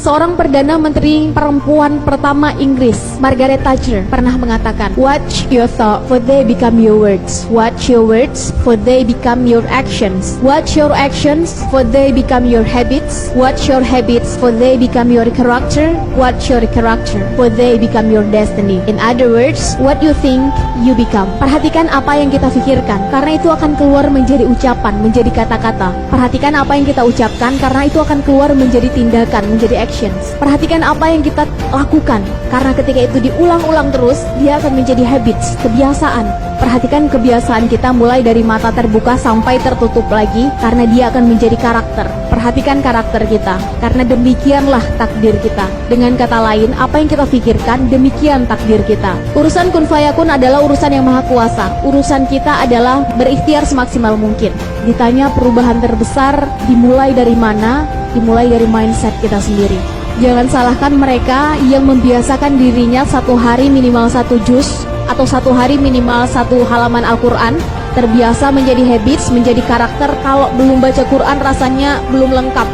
Seorang Perdana Menteri perempuan pertama Inggris, Margaret Thatcher, pernah mengatakan, "Watch your thought, for they become your words. Watch your words, for they become your actions. Watch your actions, for they become your habits. Watch your habits, for they become your character. Watch your character, for they become your destiny." In other words, what you think, you become. Perhatikan apa yang kita pikirkan, karena itu akan keluar menjadi ucapan, menjadi kata-kata. Perhatikan apa yang kita ucapkan, karena itu akan keluar menjadi tindakan, menjadi actions. Perhatikan apa yang kita lakukan, karena ketika itu diulang-ulang terus, dia akan menjadi habits, kebiasaan. Perhatikan kebiasaan kita mulai dari mata terbuka sampai tertutup lagi, karena dia akan menjadi karakter. Perhatikan karakter kita, karena demikianlah takdir kita. Dengan kata lain, apa yang kita pikirkan, demikian takdir kita. Urusan kun fayakun adalah urusan yang maha kuasa. Urusan kita adalah berikhtiar semaksimal mungkin. Ditanya perubahan terbesar dimulai dari mana? Dimulai dari mindset kita sendiri. Jangan salahkan mereka yang membiasakan dirinya satu hari minimal satu juz atau satu hari minimal satu halaman Al-Quran. Terbiasa menjadi habits, menjadi karakter. Kalau belum baca Quran rasanya belum lengkap.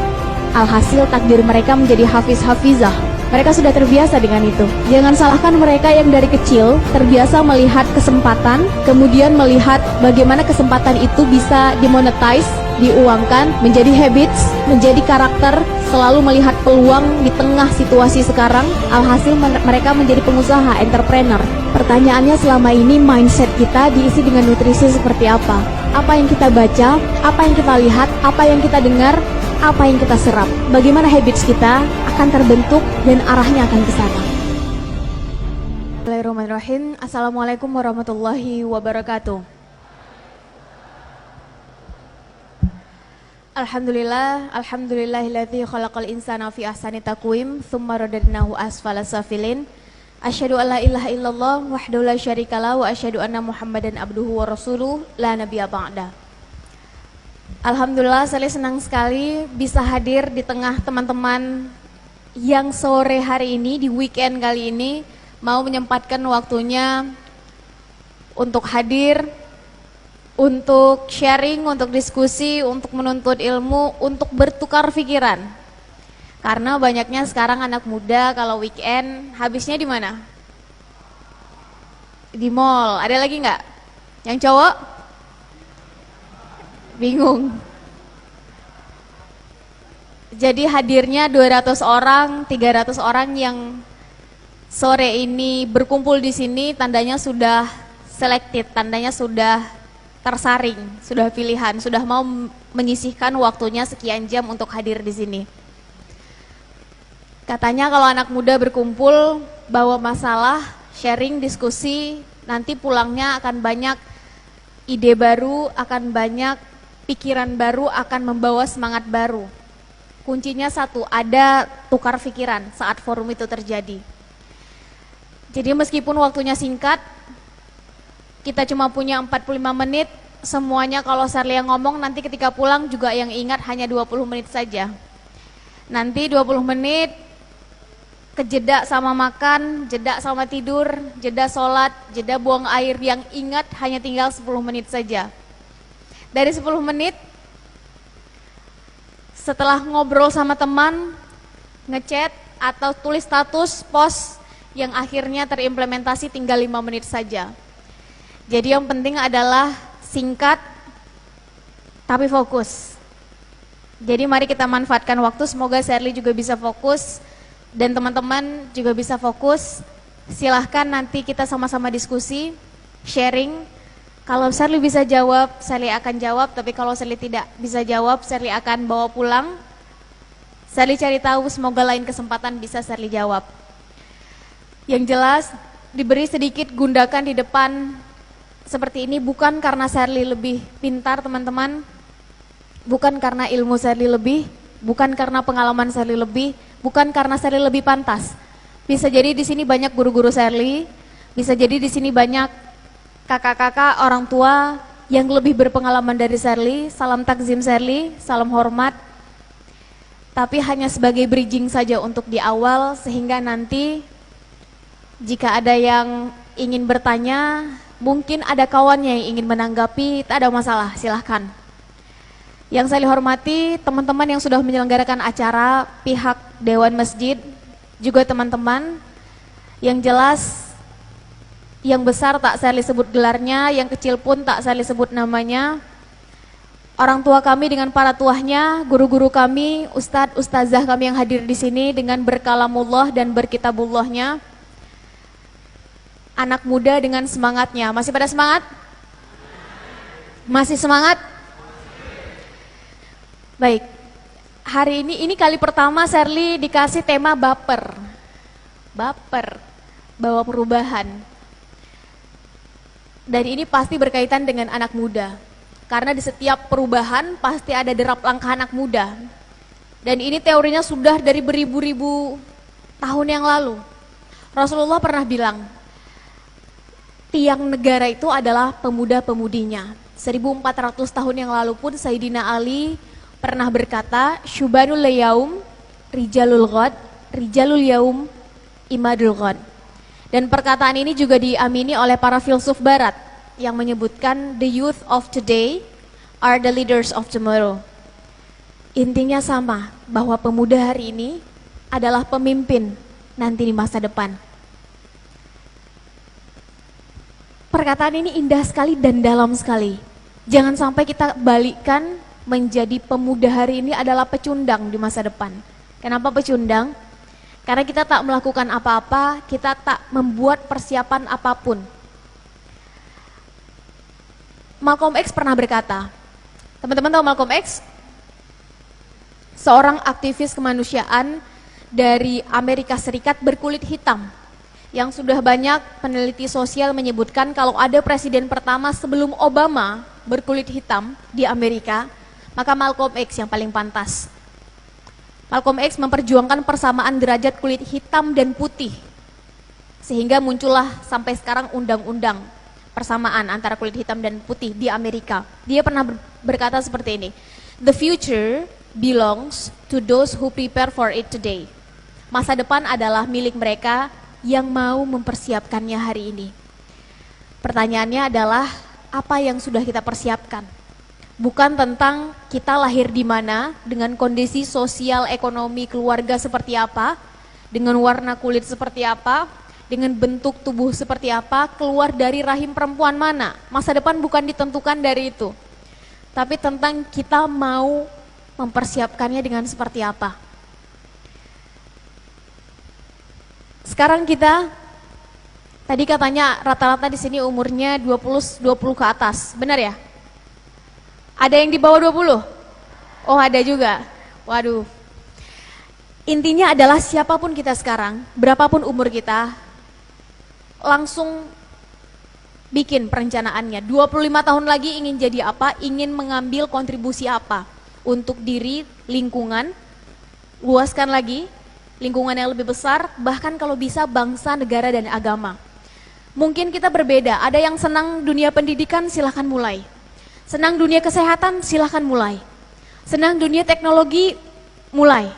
Alhasil takdir mereka menjadi hafiz-hafizah. Mereka sudah terbiasa dengan itu. Jangan salahkan mereka yang dari kecil terbiasa melihat kesempatan, kemudian melihat bagaimana kesempatan itu bisa dimonetize, diuangkan, menjadi habits, menjadi karakter, selalu melihat peluang di tengah situasi sekarang. Alhasil mereka menjadi pengusaha, entrepreneur. Pertanyaannya selama ini mindset kita diisi dengan nutrisi seperti apa? Apa yang kita baca, apa yang kita lihat, apa yang kita dengar, apa yang kita serap? Bagaimana habits kita akan terbentuk dan arahnya akan ke sana. Bismillahirrahmanirrahim. Assalamualaikum warahmatullahi wabarakatuh. Alhamdulillah, alhamdulillahilladzi khalaqal insana fi ahsani taqwim, tsumma radadnahu asfala safilin. Asyhadu an la ilaha illallah wahdahu la syarikalah wa asyhadu anna Muhammadan abduhu wa rasuluh la nabiyya ba'da. Alhamdulillah, saya senang sekali bisa hadir di tengah teman-teman yang sore hari ini, di weekend kali ini, mau menyempatkan waktunya untuk hadir, untuk sharing, untuk diskusi, untuk menuntut ilmu, untuk bertukar pikiran. Karena banyaknya sekarang anak muda kalau weekend habisnya di mana? Di mall. Ada lagi nggak? Yang cowok? Bingung. Jadi hadirnya 200 orang, 300 orang yang sore ini berkumpul di sini, tandanya sudah selected, tandanya sudah tersaring, sudah pilihan, sudah mau menyisihkan waktunya sekian jam untuk hadir di sini. Katanya kalau anak muda berkumpul, bawa masalah, sharing, diskusi, nanti pulangnya akan banyak ide baru, akan banyak pikiran baru, akan membawa semangat baru. Kuncinya satu, ada tukar pikiran saat forum itu terjadi. Jadi meskipun waktunya singkat, kita cuma punya 45 menit, semuanya kalau Sherly yang ngomong, nanti ketika pulang juga yang ingat hanya 20 menit saja. Nanti 20 menit, kejeda sama makan, jeda sama tidur, jeda sholat, jeda buang air, yang ingat hanya tinggal 10 menit saja. Dari 10 menit, setelah ngobrol sama teman, ngechat, atau tulis status, post, yang akhirnya terimplementasi tinggal 5 menit saja. Jadi yang penting adalah singkat, tapi fokus. Jadi mari kita manfaatkan waktu, semoga Sherly juga bisa fokus, dan teman-teman juga bisa fokus. Silahkan nanti kita sama-sama diskusi, sharing. Kalau Sherly bisa jawab, Sherly akan jawab, tapi kalau Sherly tidak bisa jawab, Sherly akan bawa pulang. Sherly cari tahu, semoga lain kesempatan bisa Sherly jawab. Yang jelas, diberi sedikit gundakan di depan seperti ini bukan karena Sherly lebih pintar teman-teman, bukan karena ilmu Sherly lebih, bukan karena pengalaman Sherly lebih, bukan karena Sherly lebih pantas. Bisa jadi di sini banyak guru-guru Sherly, bisa jadi di sini banyak kakak-kakak, orang tua yang lebih berpengalaman dari Sherly. Salam takzim Sherly, salam hormat. Tapi hanya sebagai bridging saja untuk di awal, sehingga nanti jika ada yang ingin bertanya, mungkin ada kawannya yang ingin menanggapi, tak ada masalah, silahkan. Yang saya hormati teman-teman yang sudah menyelenggarakan acara, pihak Dewan Masjid, juga teman-teman. Yang jelas, yang besar tak saya sebut gelarnya, yang kecil pun tak saya sebut namanya. Orang tua kami dengan para tuahnya, guru-guru kami, ustadz, ustazah kami yang hadir di sini dengan berkalamullah dan berkitabullahnya. Anak muda dengan semangatnya. Masih pada semangat? Masih semangat? Baik. Hari ini kali pertama Sherly dikasih tema baper. Baper, bawa perubahan. Dan ini pasti berkaitan dengan anak muda. Karena di setiap perubahan pasti ada derap langkah anak muda. Dan ini teorinya sudah dari beribu-ribu tahun yang lalu. Rasulullah pernah bilang, tiang negara itu adalah pemuda-pemudinya. 1400 tahun yang lalu pun Sayyidina Ali pernah berkata, Syubanul yaum, rijalul ghad, rijalul yaum, imadul ghad. Dan perkataan ini juga diamini oleh para filsuf barat yang menyebutkan the youth of today are the leaders of tomorrow. Intinya sama, bahwa pemuda hari ini adalah pemimpin nanti di masa depan. Perkataan ini indah sekali dan dalam sekali. Jangan sampai kita balikkan menjadi pemuda hari ini adalah pecundang di masa depan. Kenapa pecundang? Karena kita tak melakukan apa-apa, kita tak membuat persiapan apapun. Malcolm X pernah berkata, teman-teman tahu Malcolm X? Seorang aktivis kemanusiaan dari Amerika Serikat berkulit hitam. Yang sudah banyak peneliti sosial menyebutkan kalau ada presiden pertama sebelum Obama berkulit hitam di Amerika, maka Malcolm X yang paling pantas. Malcolm X memperjuangkan persamaan derajat kulit hitam dan putih, sehingga muncullah sampai sekarang undang-undang persamaan antara kulit hitam dan putih di Amerika. Dia pernah berkata seperti ini, "The future belongs to those who prepare for it today." Masa depan adalah milik mereka yang mau mempersiapkannya hari ini. Pertanyaannya adalah, apa yang sudah kita persiapkan? Bukan tentang kita lahir di mana, dengan kondisi sosial, ekonomi, keluarga seperti apa, dengan warna kulit seperti apa, dengan bentuk tubuh seperti apa, keluar dari rahim perempuan mana. Masa depan bukan ditentukan dari itu, tapi tentang kita mau mempersiapkannya dengan seperti apa. Sekarang kita, tadi katanya rata-rata di sini umurnya 20 ke atas, benar ya? Ada yang di bawah 20? Oh ada juga, waduh. Intinya adalah siapapun kita sekarang, berapapun umur kita, langsung bikin perencanaannya. 25 tahun lagi ingin jadi apa, ingin mengambil kontribusi apa untuk diri, lingkungan, luaskan lagi, lingkungan yang lebih besar, bahkan kalau bisa bangsa, negara, dan agama. Mungkin kita berbeda, ada yang senang dunia pendidikan, silahkan mulai. Senang dunia kesehatan, silahkan mulai. Senang dunia teknologi, mulai.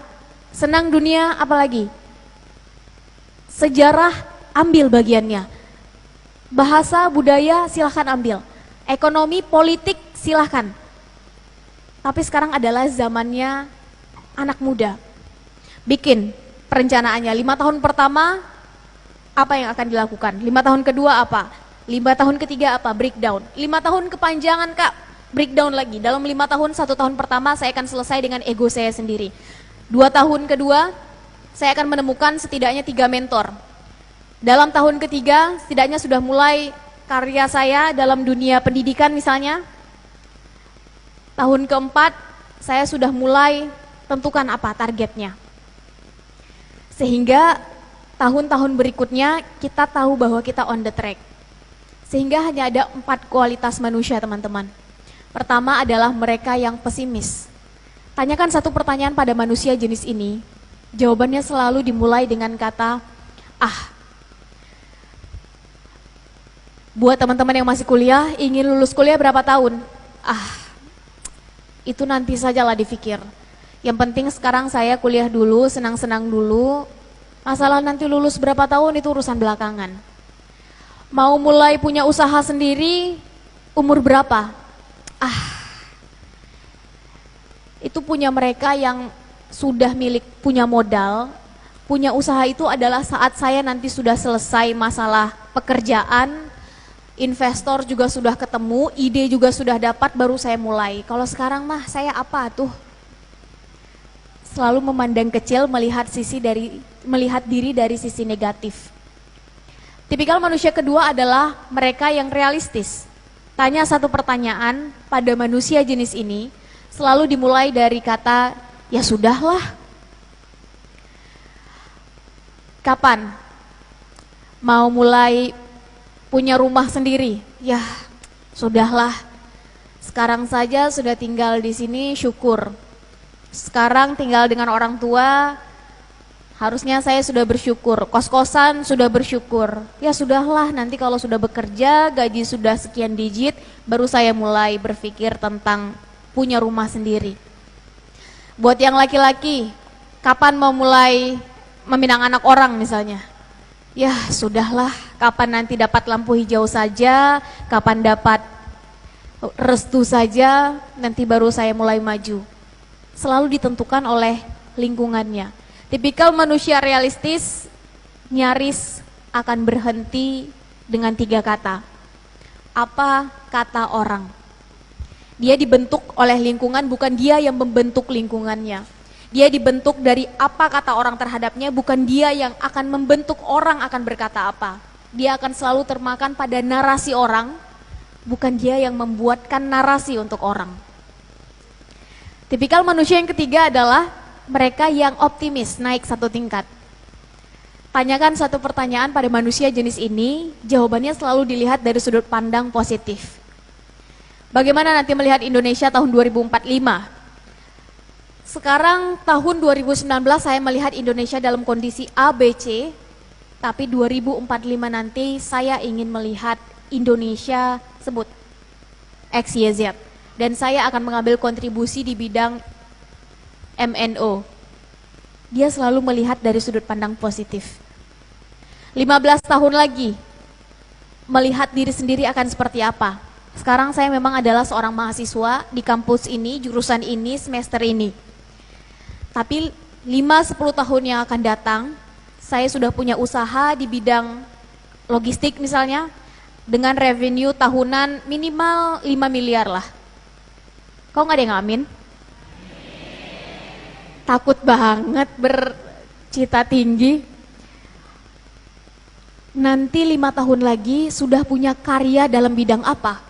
Senang dunia apa lagi? Sejarah, ambil bagiannya. Bahasa, budaya, silahkan ambil. Ekonomi, politik, silahkan. Tapi sekarang adalah zamannya anak muda. Bikin perencanaannya, 5 tahun pertama apa yang akan dilakukan, 5 tahun kedua apa, 5 tahun ketiga apa, breakdown, 5 tahun kepanjangan kak, breakdown lagi, dalam 5 tahun, 1 tahun pertama saya akan selesai dengan ego saya sendiri, 2 tahun kedua saya akan menemukan setidaknya 3 mentor, dalam tahun ketiga setidaknya sudah mulai karya saya dalam dunia pendidikan misalnya, tahun keempat saya sudah mulai tentukan apa targetnya. Sehingga tahun-tahun berikutnya kita tahu bahwa kita on the track. Sehingga hanya ada 4 kualitas manusia teman-teman. Pertama adalah mereka yang pesimis. Tanyakan satu pertanyaan pada manusia jenis ini, jawabannya selalu dimulai dengan kata, ah. Buat teman-teman yang masih kuliah, ingin lulus kuliah berapa tahun? Ah, itu nanti sajalah dipikir. Yang penting sekarang saya kuliah dulu, senang-senang dulu. Masalah nanti lulus berapa tahun itu urusan belakangan. Mau mulai punya usaha sendiri, umur berapa? Ah, itu punya mereka yang sudah punya modal, punya usaha itu adalah saat saya nanti sudah selesai masalah pekerjaan, investor juga sudah ketemu, ide juga sudah dapat, baru saya mulai. Kalau sekarang mah saya apa tuh? Selalu memandang kecil, melihat diri dari sisi negatif. Tipikal manusia kedua adalah mereka yang realistis. Tanya satu pertanyaan pada manusia jenis ini, selalu dimulai dari kata, ya sudahlah. Kapan mau mulai punya rumah sendiri? Ya sudahlah. Sekarang saja sudah tinggal di sini, syukur. Sekarang tinggal dengan orang tua, harusnya saya sudah bersyukur. Kos-kosan sudah bersyukur. Ya sudahlah, nanti kalau sudah bekerja, gaji sudah sekian digit, baru saya mulai berpikir tentang punya rumah sendiri. Buat yang laki-laki, kapan mau mulai meminang anak orang misalnya? Ya sudahlah, kapan nanti dapat lampu hijau saja, kapan dapat restu saja, nanti baru saya mulai maju. Selalu ditentukan oleh lingkungannya. Tipikal manusia realistis nyaris akan berhenti dengan 3 kata. Apa kata orang? Dia dibentuk oleh lingkungan, bukan dia yang membentuk lingkungannya. Dia dibentuk dari apa kata orang terhadapnya, bukan dia yang akan membentuk orang akan berkata apa. Dia akan selalu termakan pada narasi orang, bukan dia yang membuatkan narasi untuk orang. Tipikal manusia yang ketiga adalah mereka yang optimis, naik 1 tingkat. Tanyakan satu pertanyaan pada manusia jenis ini, jawabannya selalu dilihat dari sudut pandang positif. Bagaimana nanti melihat Indonesia tahun 2045? Sekarang tahun 2019 saya melihat Indonesia dalam kondisi A, B, C, tapi 2045 nanti saya ingin melihat Indonesia sebut X, Y, Z. Dan saya akan mengambil kontribusi di bidang MNO. Dia selalu melihat dari sudut pandang positif. 15 tahun lagi, melihat diri sendiri akan seperti apa? Sekarang saya memang adalah seorang mahasiswa di kampus ini, jurusan ini, semester ini. Tapi 5-10 tahun yang akan datang, saya sudah punya usaha di bidang logistik misalnya, dengan revenue tahunan minimal 5 miliar lah. Kok nggak ada yang amin? Takut banget bercita tinggi. Nanti 5 tahun lagi sudah punya karya dalam bidang apa?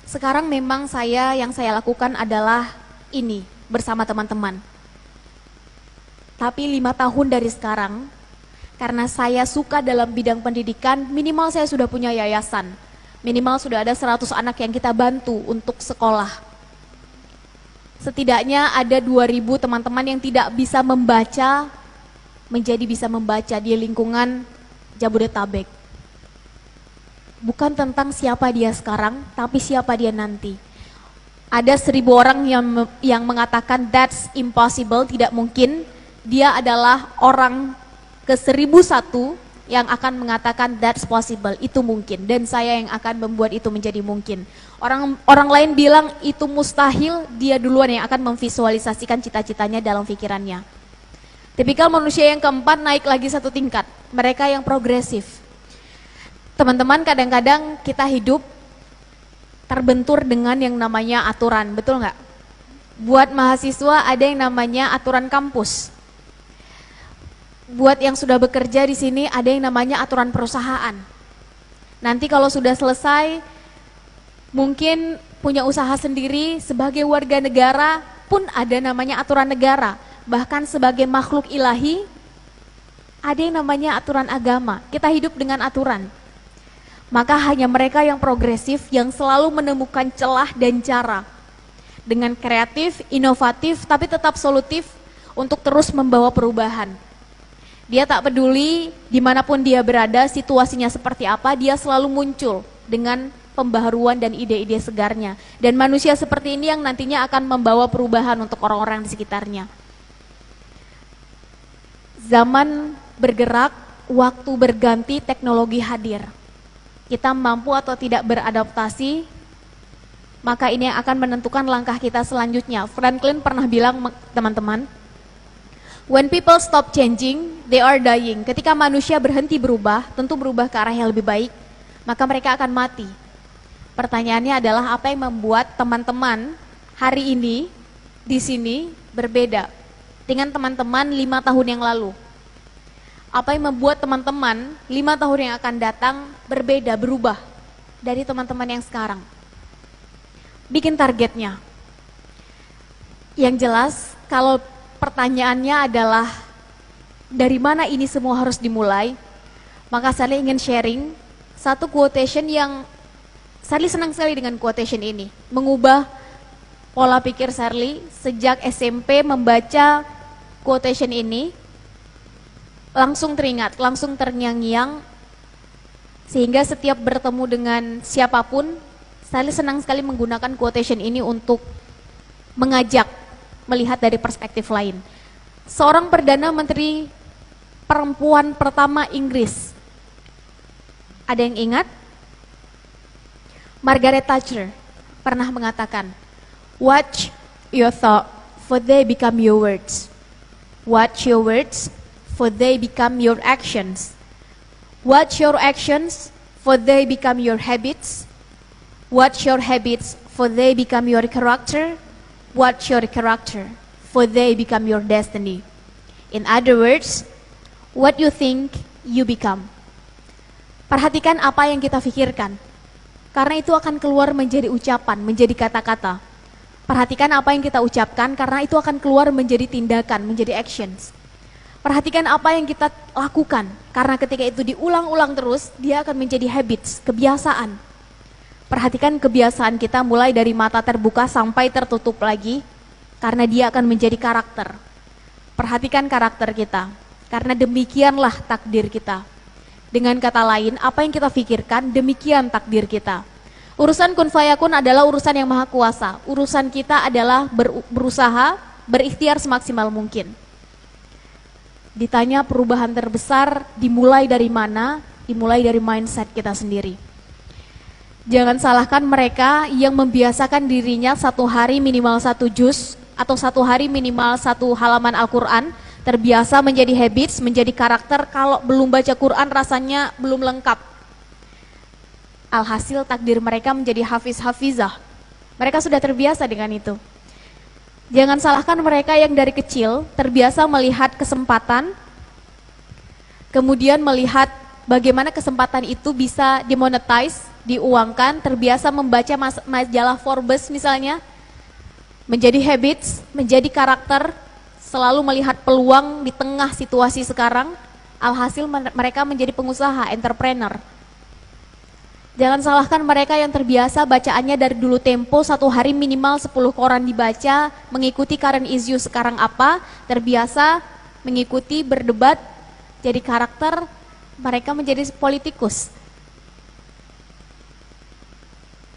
Sekarang memang yang saya lakukan adalah ini bersama teman-teman. Tapi 5 tahun dari sekarang, karena saya suka dalam bidang pendidikan, minimal saya sudah punya yayasan. Minimal sudah ada 100 anak yang kita bantu untuk sekolah. Setidaknya ada 2.000 teman-teman yang tidak bisa membaca, menjadi bisa membaca di lingkungan Jabodetabek. Bukan tentang siapa dia sekarang, tapi siapa dia nanti. Ada 1.000 orang yang mengatakan that's impossible, tidak mungkin. Dia adalah orang ke 1.001 yang akan mengatakan that's possible, itu mungkin. Dan saya yang akan membuat itu menjadi mungkin. Orang lain bilang itu mustahil, dia duluan yang akan memvisualisasikan cita-citanya dalam pikirannya. Tipikal manusia yang keempat naik lagi 1 tingkat, mereka yang progresif. Teman-teman, kadang-kadang kita hidup terbentur dengan yang namanya aturan, betul nggak? Buat mahasiswa ada yang namanya aturan kampus. Buat yang sudah bekerja di sini ada yang namanya aturan perusahaan. Nanti kalau sudah selesai, mungkin punya usaha sendiri, sebagai warga negara pun ada namanya aturan negara. Bahkan sebagai makhluk ilahi, ada yang namanya aturan agama. Kita hidup dengan aturan. Maka hanya mereka yang progresif yang selalu menemukan celah dan cara. Dengan kreatif, inovatif, tapi tetap solutif untuk terus membawa perubahan. Dia tak peduli dimanapun dia berada, situasinya seperti apa, dia selalu muncul dengan pembaharuan dan ide-ide segarnya. Dan manusia seperti ini yang nantinya akan membawa perubahan untuk orang-orang di sekitarnya. Zaman bergerak, waktu berganti, teknologi hadir. Kita mampu atau tidak beradaptasi, maka ini yang akan menentukan langkah kita selanjutnya. Franklin pernah bilang, teman-teman, When people stop changing, they are dying. Ketika manusia berhenti berubah, tentu berubah ke arah yang lebih baik, maka mereka akan mati. Pertanyaannya adalah apa yang membuat teman-teman hari ini di sini berbeda dengan teman-teman 5 tahun yang lalu? Apa yang membuat teman-teman 5 tahun yang akan datang berbeda, berubah dari teman-teman yang sekarang? Bikin targetnya. Yang jelas, kalau pertanyaannya adalah dari mana ini semua harus dimulai, maka saya ingin sharing satu quotation yang Sally senang sekali dengan quotation ini. Mengubah pola pikir Sally sejak SMP membaca quotation ini, langsung teringat, langsung terngiang-ngiang, sehingga setiap bertemu dengan siapapun, Sally senang sekali menggunakan quotation ini untuk mengajak melihat dari perspektif lain. Seorang Perdana Menteri perempuan pertama Inggris, ada yang ingat? Margaret Thatcher pernah mengatakan, "Watch your thought, for they become your words. Watch your words, for they become your actions. Watch your actions, for they become your habits. Watch your habits, for they become your character. Watch your character, for they become your destiny." In other words, what you think, you become. Perhatikan apa yang kita pikirkan, karena itu akan keluar menjadi ucapan, menjadi kata-kata. Perhatikan apa yang kita ucapkan, karena itu akan keluar menjadi tindakan, menjadi actions. Perhatikan apa yang kita lakukan, karena ketika itu diulang-ulang terus, dia akan menjadi habits, kebiasaan. Perhatikan kebiasaan kita mulai dari mata terbuka sampai tertutup lagi, karena dia akan menjadi karakter. Perhatikan karakter kita, karena demikianlah takdir kita. Dengan kata lain, apa yang kita pikirkan, demikian takdir kita. Urusan kun fayakun adalah urusan yang maha kuasa. Urusan kita adalah berusaha, berikhtiar semaksimal mungkin. Ditanya perubahan terbesar dimulai dari mana? Dimulai dari mindset kita sendiri. Jangan salahkan mereka yang membiasakan dirinya satu hari minimal 1 juz atau satu hari minimal 1 halaman Al-Quran, terbiasa menjadi habits, menjadi karakter. Kalau belum baca Quran rasanya belum lengkap. Alhasil takdir mereka menjadi hafiz-hafizah. Mereka sudah terbiasa dengan itu. Jangan salahkan mereka yang dari kecil terbiasa melihat kesempatan, kemudian melihat bagaimana kesempatan itu bisa dimonetize, diuangkan, terbiasa membaca majalah Forbes misalnya, menjadi habits, menjadi karakter, selalu melihat peluang di tengah situasi sekarang, alhasil mereka menjadi pengusaha, entrepreneur. Jangan salahkan mereka yang terbiasa bacaannya dari dulu Tempo, satu hari minimal 10 koran dibaca, mengikuti current issue sekarang apa, terbiasa mengikuti, berdebat, jadi karakter, mereka menjadi politikus.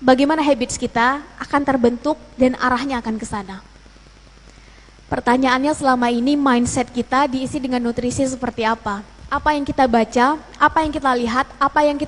Bagaimana habits kita akan terbentuk dan arahnya akan ke sana. Pertanyaannya selama ini mindset kita diisi dengan nutrisi seperti apa? Apa yang kita baca, apa yang kita lihat, apa yang kita